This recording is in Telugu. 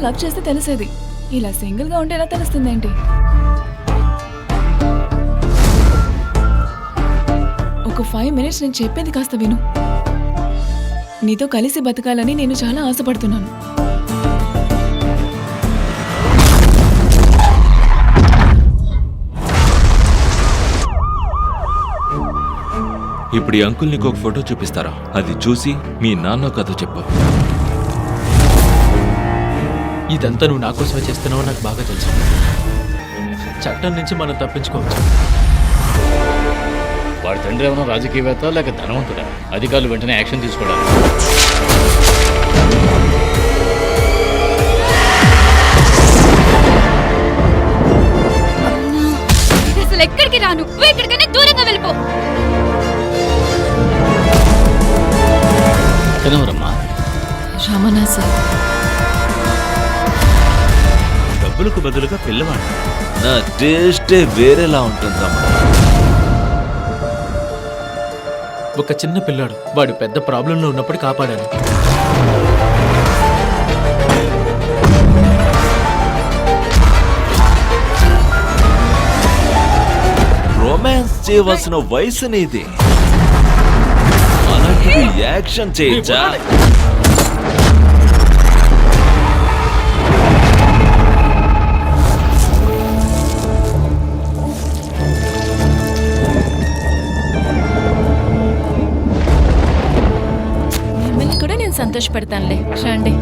లవ్ చేస్తే తెలిసేది. ఇలా సింగిల్ గా ఉంటే ఎలా తెలుస్తుంది ఏంటి? ఒక 5 minutes నేను చెప్పేది కాస్త విను. నీతో కలిసి బతకాలని నేను చాలా ఆశపడుతున్నాను. ఇప్పుడు ఈ అంకుల్ నీకు ఒక ఫోటో చూపిస్తారా? అది చూసి మీ నాన్న కథ చెప్పు. ఇదంతా నువ్వు నా కోసమే చేస్తున్నావో నాకు బాగా తెలుసు. చట్టం నుంచి మనం తప్పించుకోవచ్చు. వాడి తండ్రి ఏమైనా రాజకీయవేత్త లేక ధనవంతుడా? అధికారులు వెంటనే యాక్షన్ తీసుకోవడానికి. అసలు ఎక్కడికి రాను, నువ్వు ఎక్కడికైనా దూరంగా వెళ్ళిపో. అతనెవరమ్మా? రమణ సార్. డబ్బులకు బదులుగా పిల్లవాడు. నా టేస్టే వేరేలా ఉంటుంది తమ్ముడు. ఒక చిన్న పిల్లాడు, వాడు పెద్ద ప్రాబ్లంలో ఉన్నప్పుడు కాపాడాను. రొమాన్స్ చేయవలసిన వయసు నీది. అలాంటిది యాక్షన్ చేయొచ్చా? మిమ్మల్ని కూడా నేను సంతోషపెడతానులే, రండి.